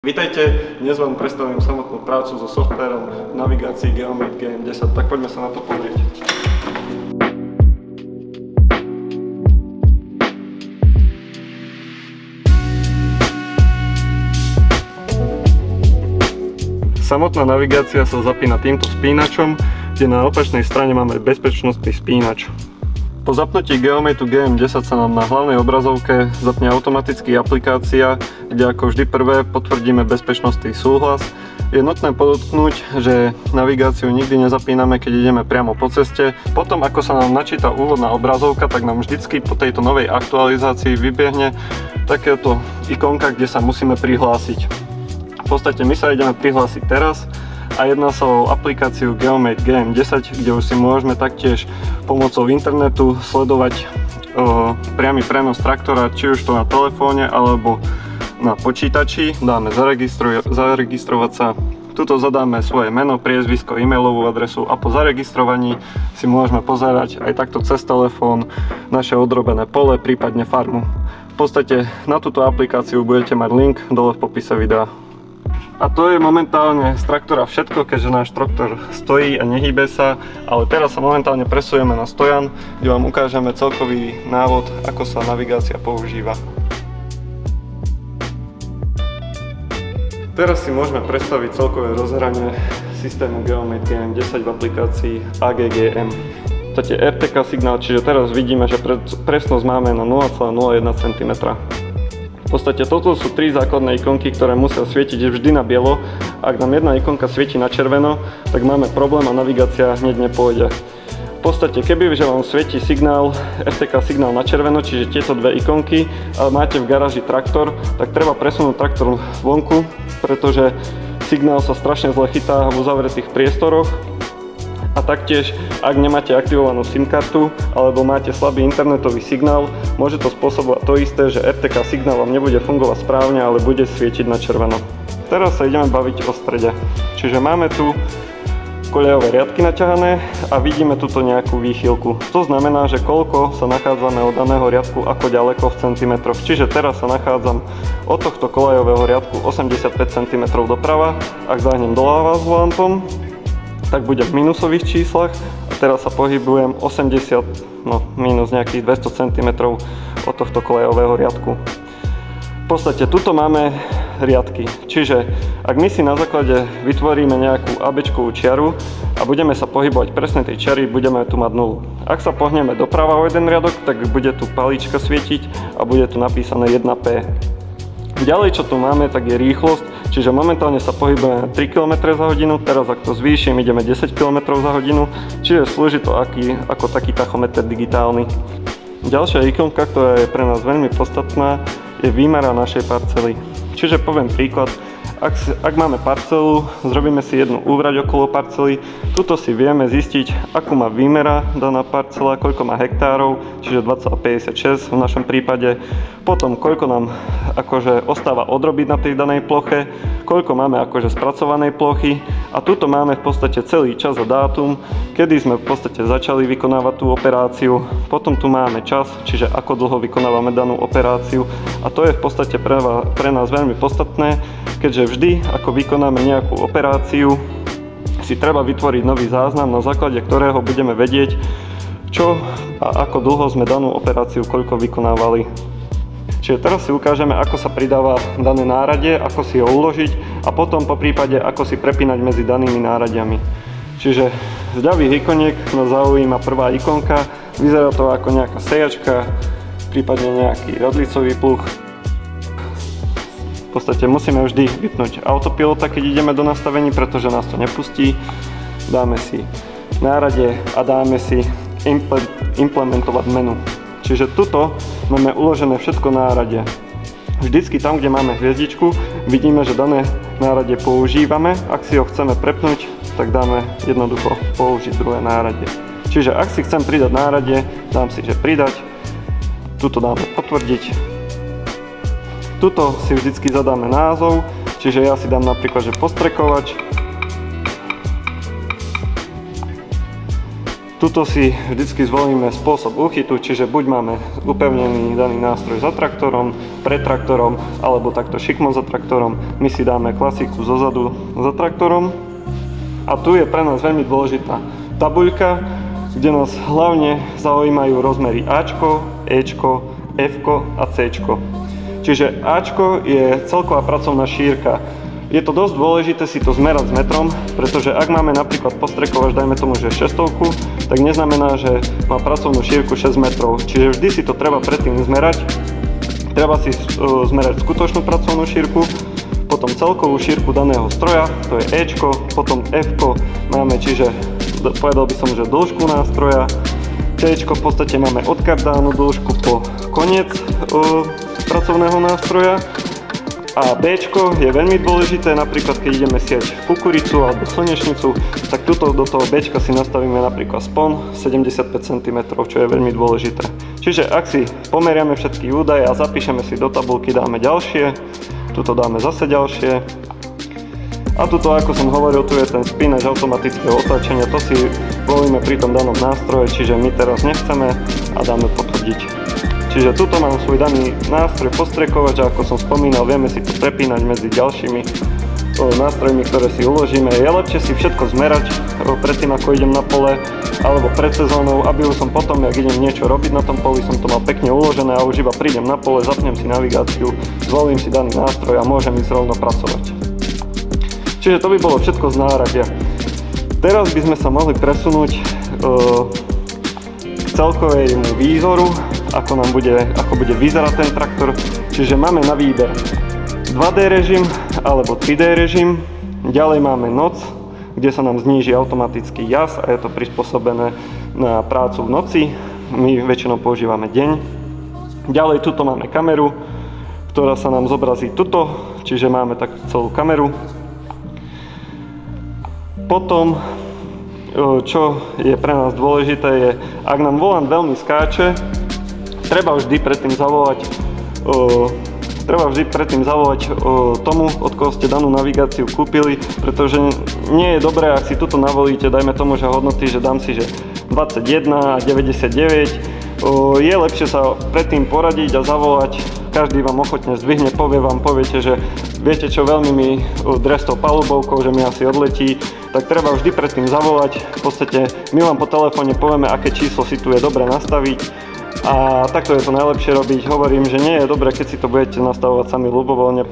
Vítajte, dnes vám predstavím samotnú prácu so softvérom v navigácii Geomate GM10, tak poďme sa na to pozrieť. Samotná navigácia sa zapína týmto spínačom, kde na opačnej strane máme bezpečnostný spínač. Po zapnutí Geomate GM10 sa nám na hlavnej obrazovke zapne automaticky aplikácia, kde ako vždy prvé potvrdíme bezpečnostný súhlas. Je nutné podotknúť, že navigáciu nikdy nezapíname, keď ideme priamo po ceste. Potom ako sa nám načíta úvodná obrazovka, tak nám vždycky po tejto novej aktualizácii vybiehne takéto ikonka, kde sa musíme prihlásiť. V podstate my sa ideme prihlásiť teraz a jedná sa o aplikáciu Geomate GM10, kde už si môžeme taktiež pomocou internetu sledovať priamy prenos traktora, či už to na telefóne alebo na počítači. Dáme zaregistrovať sa. Tuto zadáme svoje meno, priezvisko, e-mailovú adresu a po zaregistrovaní si môžeme pozerať aj takto cez telefón naše odrobené pole, prípadne farmu. V podstate na túto aplikáciu budete mať link dole v popise videa. A to je momentálne z traktora všetko, keďže náš traktor stojí a nehýbe sa, ale teraz sa momentálne presujeme na stojan, kde vám ukážeme celkový návod, ako sa navigácia používa. Teraz si môžeme predstaviť celkové rozhranie systému Geomate GM10 v aplikácii AGGM. V podstate RTK signál, čiže teraz vidíme, že presnosť máme na 0,01 cm. V podstate toto sú tri základné ikonky, ktoré musia svietiť vždy na bielo. Ak nám jedna ikonka svieti na červeno, tak máme problém a navigácia hneď nepôjde. V podstate keby vám svieti signál, RTK signál na červeno, čiže tieto dve ikonky, ale máte v garáži traktor, tak treba presunúť traktor vonku, pretože signál sa strašne zle chytá v uzavretých priestoroch. A taktiež, ak nemáte aktivovanú SIM kartu alebo máte slabý internetový signál, môže to spôsobovať to isté, že RTK signál vám nebude fungovať správne, ale bude svietiť na červeno. Teraz sa ideme baviť o strede. Čiže máme tu koľajové riadky naťahané a vidíme tuto nejakú výchylku. To znamená, že koľko sa nachádzame od daného riadku, ako ďaleko v centimetroch. Čiže teraz sa nachádzam od tohto koľajového riadku 85 cm doprava. Ak zahnem doľava s volantom, tak bude v minusových číslach a teraz sa pohybujem 80, minus nejakých 200 cm od tohto koľajového riadku. V podstate tuto máme riadky, čiže ak my si na základe vytvoríme nejakú ABčkovú čiaru a budeme sa pohybovať presne tej čiary, budeme tu mať 0. Ak sa pohneme doprava o jeden riadok, tak bude tu palička svietiť a bude tu napísané 1P. Ďalej, čo tu máme, tak je rýchlosť, čiže momentálne sa pohybujeme 3 km za hodinu, teraz ak to zvýšim, ideme 10 km za hodinu, čiže slúži to ako taký tachometer digitálny. Ďalšia ikonka, ktorá je pre nás veľmi podstatná, je výmera našej parcely. Čiže poviem príklad, ak máme parcelu, zrobíme si jednu úvrať okolo parcely, tuto si vieme zistiť, akú má výmera daná parcela, koľko má hektárov, čiže 2,56 v našom prípade, potom koľko nám akože ostáva odrobiť na tej danej ploche, koľko máme akože spracovanej plochy a tuto máme v podstate celý čas a dátum, kedy sme v podstate začali vykonávať tú operáciu, potom tu máme čas, čiže ako dlho vykonávame danú operáciu a to je v podstate pre nás veľmi podstatné, keďže vždy, ako vykonáme nejakú operáciu, si treba vytvoriť nový záznam, na základe ktorého budeme vedieť, čo a ako dlho sme danú operáciu koľko vykonávali. Čiže teraz si ukážeme, ako sa pridáva dané náradie, ako si ho uložiť a potom po prípade, ako si prepínať medzi danými náradiami. Čiže z ľavých ikoniek nás zaujíma prvá ikonka, vyzerá to ako nejaká sejačka, prípadne nejaký rodlicový pluh. V podstate musíme vždy vypnúť autopilota, keď ideme do nastavení, pretože nás to nepustí. Dáme si náradie a dáme si implementovať menu. Čiže tuto máme uložené všetko náradie. Vždycky tam, kde máme hviezdičku, vidíme, že dané náradie používame. Ak si ho chceme prepnúť, tak dáme jednoducho použiť druhé náradie. Čiže ak si chcem pridať náradie, dám si, že pridať. Tuto dáme potvrdiť. Tuto si vždycky zadáme názov, čiže ja si dám napríklad, že postrekovač. Tuto si vždycky zvolíme spôsob úchytu, čiže buď máme upevnený daný nástroj za traktorom, pred traktorom, alebo takto šikmo za traktorom. My si dáme klasiku zozadu za traktorom. A tu je pre nás veľmi dôležitá tabuľka, kde nás hlavne zaujímajú rozmery Ačko, Ečko, Fko a Cčko. Čiže Ačko je celková pracovná šírka. Je to dosť dôležité si to zmerať s metrom, pretože ak máme napríklad postrekovač, dajme tomu, že 600, tak neznamená, že má pracovnú šírku 6 metrov. Čiže vždy si to treba predtým zmerať. Treba si zmerať skutočnú pracovnú šírku, potom celkovú šírku daného stroja, to je Ečko, potom Fko máme, čiže povedal by som, že dĺžku nástroja, Cčko v podstate máme od kardánu dĺžku po koniec pracovného nástroja. A Bčko je veľmi dôležité, napríklad keď ideme siať kukuricu alebo slnečnicu, tak tuto do toho Bčka si nastavíme napríklad spon 75 cm, čo je veľmi dôležité. Čiže ak si pomeriame všetky údaje a zapíšeme si do tabulky, dáme ďalšie, tuto dáme zase ďalšie. A tuto, ako som hovoril, tu je ten spínač automatického otáčania, to si volíme pri tom danom nástroje, čiže my teraz nechceme a dáme potvrdiť. Čiže tuto mám svoj daný nástroj postrekovač a ako som spomínal, vieme si to prepínať medzi ďalšími nástrojmi, ktoré si uložíme. Je lepšie si všetko zmerať predtým, ako idem na pole alebo pred sezónou, aby už som potom, ak idem niečo robiť na tom poli, som to mal pekne uložené a už iba prídem na pole, zapnem si navigáciu, zvolím si daný nástroj a môžem ísť rovno pracovať. Čiže to by bolo všetko z náradia. Teraz by sme sa mohli presunúť k celkovému výzoru, ako bude vyzerať ten traktor. Čiže máme na výber 2D režim alebo 3D režim. Ďalej máme noc, kde sa nám zníži automatický jas a je to prispôsobené na prácu v noci. My väčšinou používame deň. Ďalej tuto máme kameru, ktorá sa nám zobrazí tuto, čiže máme takú celú kameru. Potom, čo je pre nás dôležité, je, ak nám volant veľmi skáče, treba vždy predtým zavolať tomu, od koho ste danú navigáciu kúpili, pretože nie je dobré, ak si tuto navolíte, dajme tomu, že hodnoty, že dám si, že 21 a 99, je lepšie sa predtým poradiť a zavolať, každý vám ochotne zdvihne, poviete, že viete čo, veľmi mi dres tou palubovkou, že mi asi odletí, tak treba vždy predtým zavolať, v podstate my vám po telefóne povieme, aké číslo si tu je dobre nastaviť. A takto je to najlepšie robiť. Hovorím, že nie je dobré, keď si to budete nastavovať sami ľubovoľne.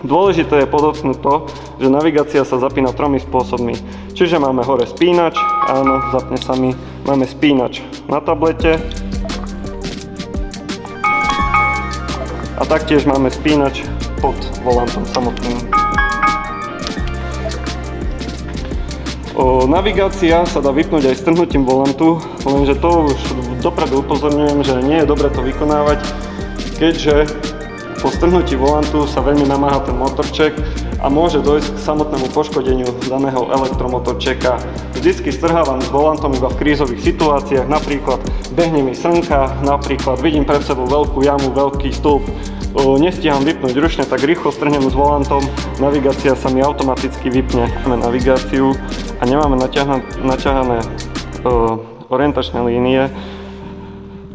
Dôležité je podotknúť to, že navigácia sa zapína 3 spôsobmi. Čiže máme hore spínač, áno, zapne sa mi. Máme spínač na tablete. A taktiež máme spínač pod volantom samotným. Navigácia sa dá vypnúť aj strhnutím volantu, lenže to už dopredu upozorňujem, že nie je dobré to vykonávať, keďže po strhnutí volantu sa veľmi namáha ten motorček a môže dojsť k samotnému poškodeniu daného elektromotorčeka. Vždycky strhávam s volantom iba v krízových situáciách, napríklad behne mi slnka, napríklad vidím pred sebou veľkú jamu, veľký stĺp, nestíham vypnúť ručne, tak rýchlo strhnem s volantom, navigácia sa mi automaticky vypne. Máme navigáciu a nemáme naťahané orientačné línie,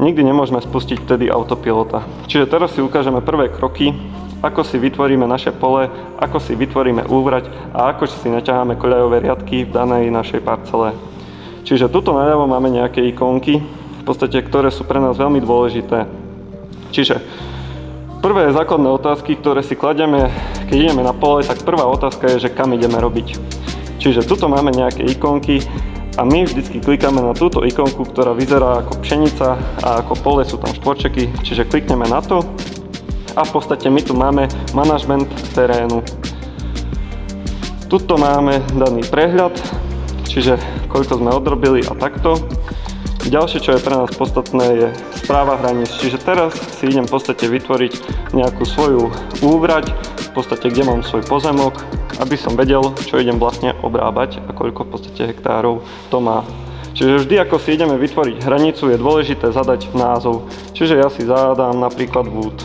nikdy nemôžeme spustiť vtedy autopilota. Čiže teraz si ukážeme prvé kroky, ako si vytvoríme naše pole, ako si vytvoríme úvrať a ako si naťaháme koľajové riadky v danej našej parcele. Čiže tuto naľavo máme nejaké ikonky, v podstate, ktoré sú pre nás veľmi dôležité. Čiže prvé základné otázky, ktoré si kladieme, keď ideme na pole, tak prvá otázka je, že kam ideme robiť. Čiže tuto máme nejaké ikonky a my vždycky klikáme na túto ikonku, ktorá vyzerá ako pšenica a ako pole sú tam štvorčeky, čiže klikneme na to a v podstate my tu máme manažment terénu. Tuto máme daný prehľad, čiže koľko sme odrobili a takto. Ďalšie, čo je pre nás podstatné, je správa hraníc. Čiže teraz si idem v podstate vytvoriť nejakú svoju úvrať, v podstate kde mám svoj pozemok, aby som vedel, čo idem vlastne obrábať a koľko v podstate hektárov to má. Čiže vždy, ako si ideme vytvoriť hranicu, je dôležité zadať názov. Čiže ja si zadám napríklad Wood.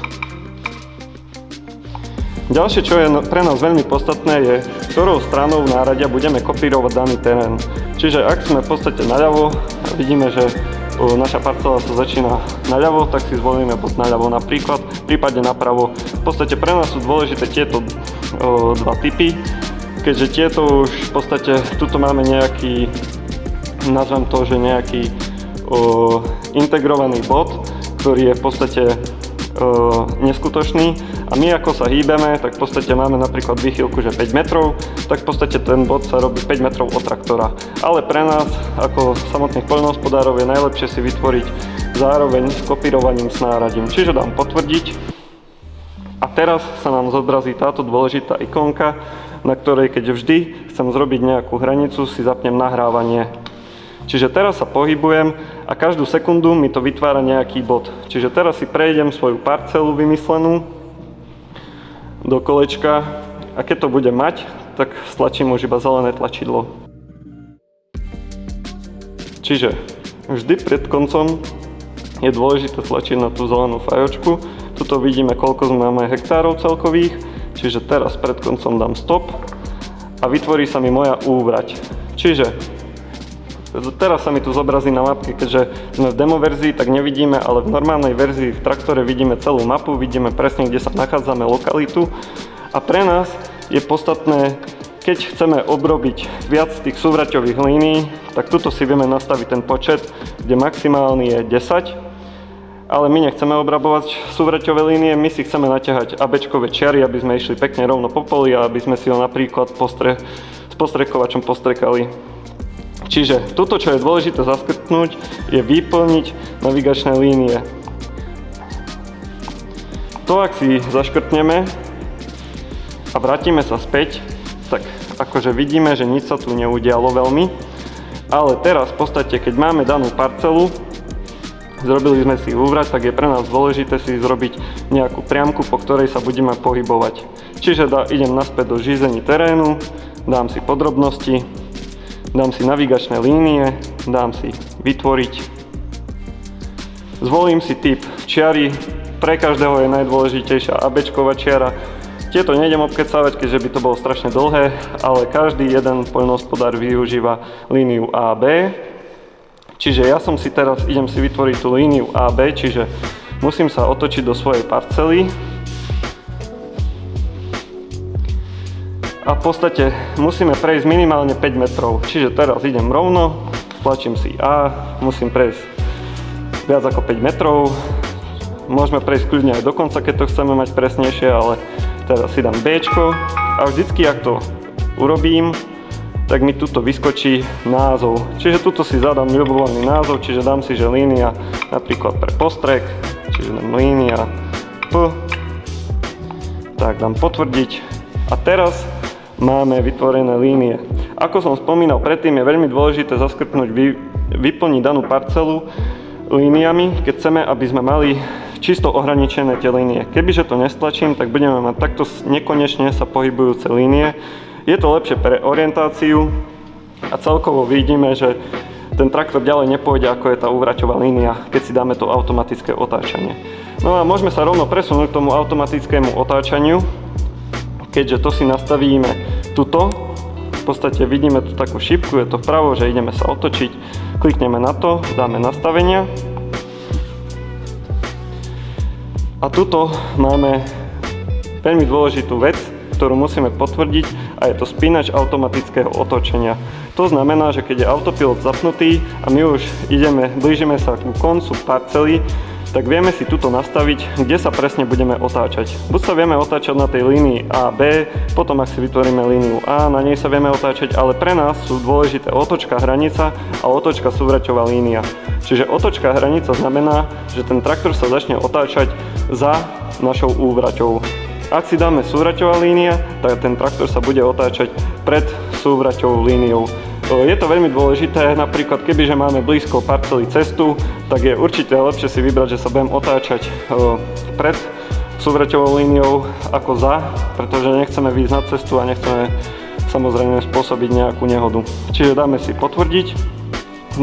Ďalšie, čo je pre nás veľmi podstatné, je, ktorou stranou náradia budeme kopírovať daný terén. Čiže ak sme v podstate naľavo, vidíme, že naša parcela sa začína naľavo, tak si zvolíme bod naľavo napríklad, prípadne napravo. V podstate pre nás sú dôležité tieto dva typy, keďže tieto už v podstate, tuto máme nejaký, nazvem to, že nejaký integrovaný bod, ktorý je v podstate neskutočný a my ako sa hýbeme, tak v podstate máme napríklad výchylku, že 5 metrov, tak v podstate ten bod sa robí 5 metrov od traktora. Ale pre nás, ako samotných poľnohospodárov, je najlepšie si vytvoriť zároveň s kopírovaním s náradím. Čiže dám potvrdiť a teraz sa nám zobrazí táto dôležitá ikonka, na ktorej keď vždy chcem zrobiť nejakú hranicu, si zapnem nahrávanie. Čiže teraz sa pohybujem a každú sekundu mi to vytvára nejaký bod. Čiže teraz si prejdem svoju parcelu vymyslenú do kolečka a keď to budem mať, tak stlačím už iba zelené tlačidlo. Čiže vždy pred koncom je dôležité tlačiť na tú zelenú fajočku. Tuto vidíme, koľko máme hektárov celkových, čiže teraz pred koncom dám stop a vytvorí sa mi moja úvrať. Čiže teraz sa mi tu zobrazí na mapke, keďže sme v demo verzii, tak nevidíme, ale v normálnej verzii v traktore vidíme celú mapu, vidíme presne, kde sa nachádzame, lokalitu. A pre nás je podstatné, keď chceme obrobiť viac tých súvraťových línií, tak tuto si vieme nastaviť ten počet, kde maximálny je 10. Ale my nechceme obrabovať súvraťové línie, my si chceme naťahať ABčkové čiary, aby sme išli pekne rovno po poli a aby sme si ho napríklad s postrekovačom postrekali. Čiže toto, čo je dôležité zaškrtnúť, je vyplniť navigačné línie. To, ak si zaškrtneme a vrátime sa späť, tak akože vidíme, že nič sa tu neudialo veľmi. Ale teraz v podstate, keď máme danú parcelu, zrobili sme si úvrať, tak je pre nás dôležité si zrobiť nejakú priamku, po ktorej sa budeme pohybovať. Čiže idem naspäť do žízení terénu, dám si podrobnosti, dám si navigačné línie, dám si vytvoriť. Zvolím si typ čiary, pre každého je najdôležitejšia ABčková čiara. Tieto nejdem obkecávať, keďže by to bolo strašne dlhé, ale každý jeden poľnohospodár využíva líniu AB. Čiže ja som si teraz, idem si vytvoriť tú líniu AB, čiže musím sa otočiť do svojej parcely. A v podstate musíme prejsť minimálne 5 metrov. Čiže teraz idem rovno, tlačím si A, musím prejsť viac ako 5 metrov. Môžeme prejsť kľudne aj do konca, keď to chceme mať presnejšie, ale teraz si dám Bčko a vždycky, ak to urobím, tak mi tuto vyskočí názov. Čiže tuto si zadám ľubovoľný názov, čiže dám si, že línia napríklad pre postrek, čiže dám línia P, tak dám potvrdiť a teraz máme vytvorené línie. Ako som spomínal predtým, je veľmi dôležité zaškrtnúť, vyplniť danú parcelu líniami, keď chceme, aby sme mali čisto ohraničené tie línie. Kebyže to nestlačím, tak budeme mať takto nekonečne sa pohybujúce línie. Je to lepšie pre orientáciu a celkovo vidíme, že ten traktor ďalej nepôjde, ako je tá úvraťová línia, keď si dáme to automatické otáčanie. No a môžeme sa rovno presunúť k tomu automatickému otáčaniu, keďže to si nastavíme tuto. V podstate vidíme tu takú šipku, je to vpravo, že ideme sa otočiť. Klikneme na to, dáme nastavenia. A tuto máme veľmi dôležitú vec, ktorú musíme potvrdiť a je to spínač automatického otočenia. To znamená, že keď je autopilot zapnutý a my už blížime sa ku koncu parcely, tak vieme si tuto nastaviť, kde sa presne budeme otáčať. Buď sa vieme otáčať na tej línii A, B, potom ak si vytvoríme líniu A, na nej sa vieme otáčať, ale pre nás sú dôležité otočka hranica a otočka súvraťová línia. Čiže otočka hranica znamená, že ten traktor sa začne otáčať za našou úvraťou. Ak si dáme súvraťová línia, tak ten traktor sa bude otáčať pred súvraťovou líniou. Je to veľmi dôležité, napríklad kebyže máme blízko parcely cestu, tak je určite lepšie si vybrať, že sa budem otáčať pred súvraťovou líniou ako za, pretože nechceme výjsť na cestu a nechceme samozrejme spôsobiť nejakú nehodu. Čiže dáme si potvrdiť.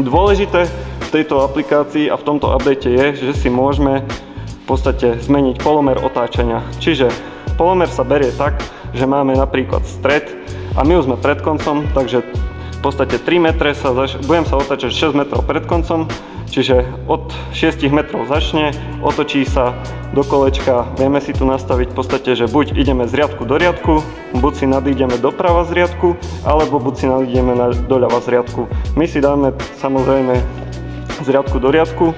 Dôležité v tejto aplikácii a v tomto update je, že si môžeme v podstate zmeniť polomer otáčania. Čiže Polomer sa berie tak, že máme napríklad stred a my už sme pred koncom, takže v podstate 3 metre budem sa otáčať 6 metrov pred koncom, čiže od 6 metrov začne, otočí sa do kolečka, vieme si tu nastaviť v podstate, že buď ideme z riadku do riadku, buď si nadídeme doprava z riadku, alebo buď si nadídeme doľava z riadku. My si dáme samozrejme z riadku do riadku.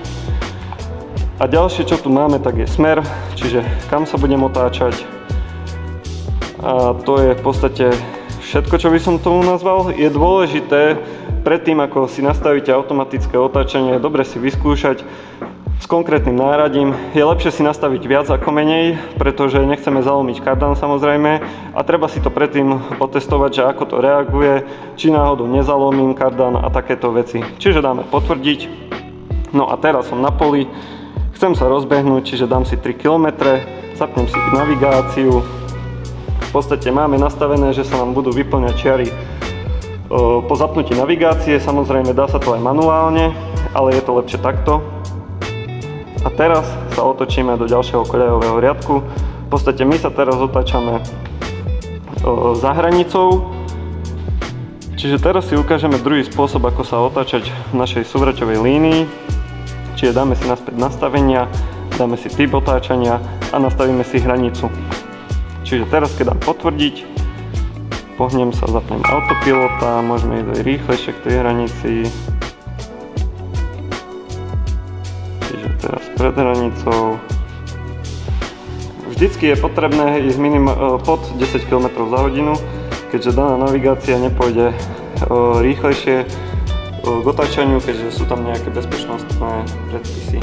A ďalšie, čo tu máme, tak je smer, čiže kam sa budem otáčať. A to je v podstate všetko, čo by som tomu nazval. Je dôležité, predtým ako si nastavíte automatické otáčanie, dobre si vyskúšať s konkrétnym náradím. Je lepšie si nastaviť viac ako menej, pretože nechceme zalomiť kardan samozrejme a treba si to predtým otestovať, že ako to reaguje, či náhodou nezalomím kardan a takéto veci. Čiže dáme potvrdiť. No a teraz som na poli. Chcem sa rozbehnúť, čiže dám si 3 km, zapnem si navigáciu. V podstate máme nastavené, že sa nám budú vyplňať čiary po zapnutí navigácie. Samozrejme dá sa to aj manuálne, ale je to lepšie takto. A teraz sa otočíme do ďalšieho koľajového riadku. V podstate my sa teraz otáčame za hranicou. Čiže teraz si ukážeme druhý spôsob, ako sa otáčať v našej súvraťovej línii. Čiže dáme si naspäť nastavenia, dáme si typ otáčania a nastavíme si hranicu. Čiže teraz, keď dám potvrdiť, pohnem sa, zapnem autopilota, môžeme ísť aj rýchlejšie k tej hranici. Čiže teraz pred hranicou. Vždycky je potrebné ísť pod 10 km za hodinu, keďže daná navigácia nepôjde rýchlejšie k otáčaniu, keďže sú tam nejaké bezpečnostné predpisy.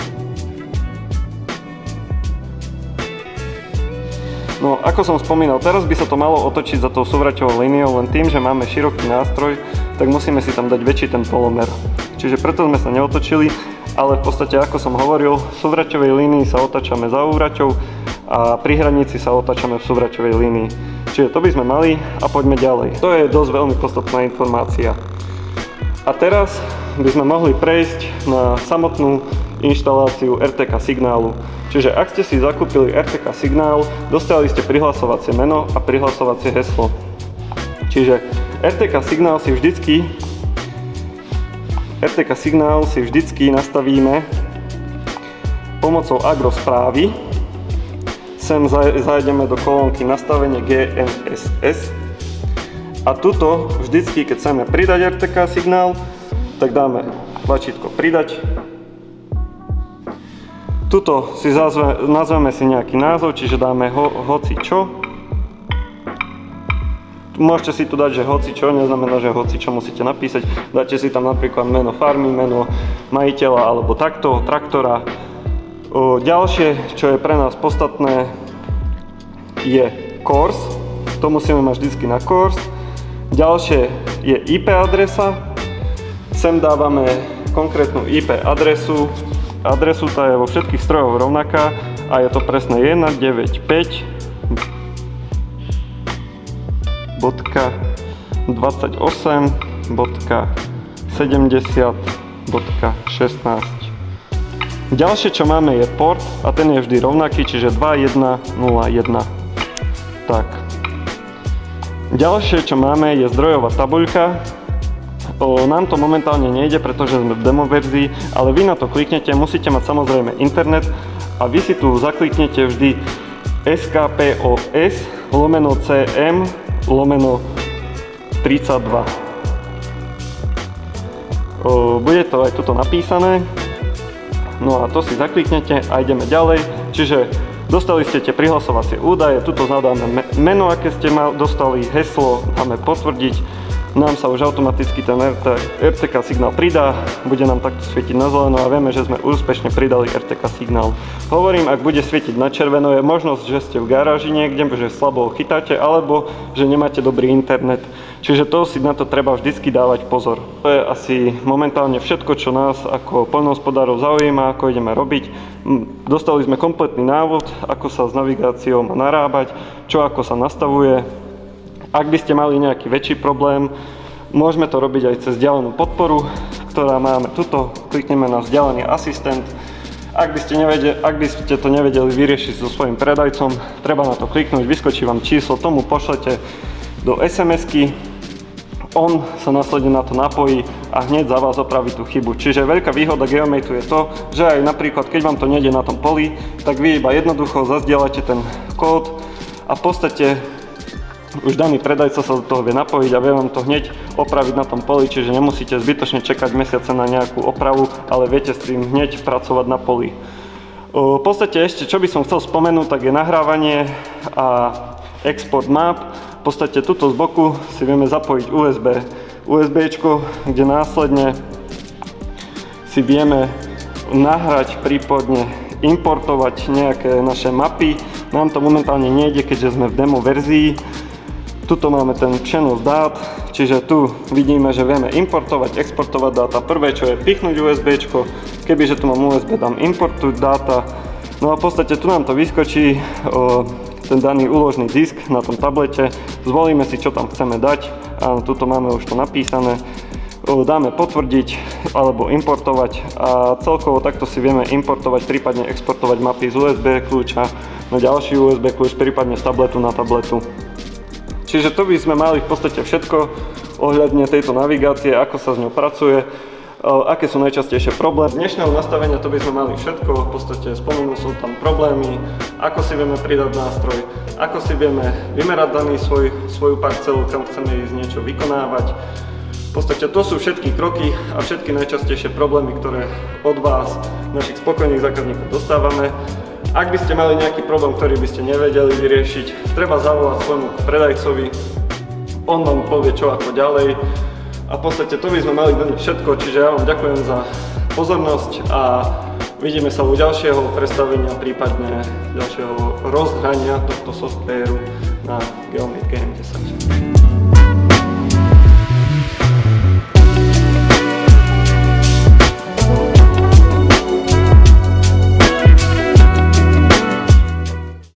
No, ako som spomínal, teraz by sa to malo otočiť za tou súvraťovou líniou, len tým, že máme široký nástroj, tak musíme si tam dať väčší ten polomer. Čiže preto sme sa neotočili, ale v podstate, ako som hovoril, v súvraťovej línii sa otáčame za úvraťou a pri hranici sa otáčame v súvraťovej línii. Čiže to by sme mali a poďme ďalej. To je dosť veľmi podstatná informácia. A teraz by sme mohli prejsť na samotnú inštaláciu RTK signálu. Čiže ak ste si zakúpili RTK signál, dostali ste prihlasovacie meno a prihlasovacie heslo. Čiže RTK signál si vždycky nastavíme pomocou Agro správy. Sem zajdeme do kolónky nastavenie GNSS. A tuto vždycky, keď chceme pridať RTK signál, tak dáme tlačítko pridať. Tuto si nazveme si nejaký názov, čiže dáme hoci čo. Môžete si tu dať, že hoci čo, neznamená, že hoci čo musíte napísať. Dáte si tam napríklad meno farmy, meno majiteľa alebo takto, traktora. Ďalšie, čo je pre nás podstatné, je course. To musíme mať vždycky na course. Ďalšie je IP adresa. Sem dávame konkrétnu IP adresu. Adresu tá je vo všetkých strojoch rovnaká a je to presne 1.9.5.28.70.16. Ďalšie, čo máme, je port a ten je vždy rovnaký, čiže 2101. Tak. Ďalšie, čo máme, je zdrojová tabuľka. Nám to momentálne nejde, pretože sme v demo verzii, ale vy na to kliknete, musíte mať samozrejme internet a vy si tu zakliknete vždy skpos/cm/32. Bude to aj tuto napísané. No a to si zakliknete a ideme ďalej. Čiže dostali ste tie prihlasovacie údaje, tuto zadáme meno, aké ste dostali, heslo, dáme potvrdiť. Nám sa už automaticky ten RTK signál pridá, bude nám takto svietiť na zeleno a vieme, že sme úspešne pridali RTK signál. Hovorím, ak bude svietiť na červeno, je možnosť, že ste v garáži niekde, že slabo ho chytáte, alebo že nemáte dobrý internet. Čiže to si na to treba vždycky dávať pozor. To je asi momentálne všetko, čo nás ako poľnohospodárov zaujíma, ako ideme robiť. Dostali sme kompletný návod, ako sa s navigáciou má narábať, čo ako sa nastavuje. Ak by ste mali nejaký väčší problém, môžeme to robiť aj cez vzdialenú podporu, ktorá máme tuto. Klikneme na vzdialený asistent Ak by ste to nevedeli vyriešiť so svojím predajcom, treba na to kliknúť, vyskočí vám číslo, tomu pošlete do SMS-ky, on sa následne na to napojí a hneď za vás opraví tú chybu. Čiže veľká výhoda Geomate je to, že aj napríklad keď vám to nejde na tom poli, tak vy iba jednoducho zazdielate ten kód a v podstate už daný predajca sa do toho vie napojiť a vie vám to hneď opraviť na tom poli, čiže nemusíte zbytočne čakať mesiace na nejakú opravu, ale viete s tým hneď pracovať na poli. V podstate ešte, čo by som chcel spomenúť, tak je nahrávanie a export map. V podstate tuto z boku si vieme zapojiť USBčko, kde následne si vieme nahrať, prípadne importovať nejaké naše mapy. Nám to momentálne nejde, keďže sme v demo verzii. Tuto máme ten přenos dát, čiže tu vidíme, že vieme importovať, exportovať dáta. Prvé, čo je pichnúť USBčko, kebyže tu mám USB, dám importuj dáta. No a v podstate tu nám to vyskočí ten daný úložný disk na tom tablete. Zvolíme si, čo tam chceme dať. Áno, tuto máme už to napísané. Dáme potvrdiť alebo importovať a celkovo takto si vieme importovať, prípadne exportovať mapy z USB kľúča na ďalší USB kľúč, prípadne z tabletu na tabletu. Čiže to by sme mali v podstate všetko ohľadne tejto navigácie, ako sa s ňou pracuje, aké sú najčastejšie problémy. Z dnešného nastavenia to by sme mali všetko, v podstate spomenul som tam problémy, ako si vieme pridať nástroj, ako si vieme vymerať daný svoju parcelu, kam chceme ísť niečo vykonávať. V podstate to sú všetky kroky a všetky najčastejšie problémy, ktoré od vás, našich spokojných zákazníkov, dostávame. Ak by ste mali nejaký problém, ktorý by ste nevedeli vyriešiť, treba zavolať svojmu predajcovi, on vám povie čo ako ďalej a v podstate to by sme mali dať všetko, čiže ja vám ďakujem za pozornosť a vidíme sa u ďalšieho predstavenia, prípadne ďalšieho rozhrania tohto softvéru na Geomate GM10.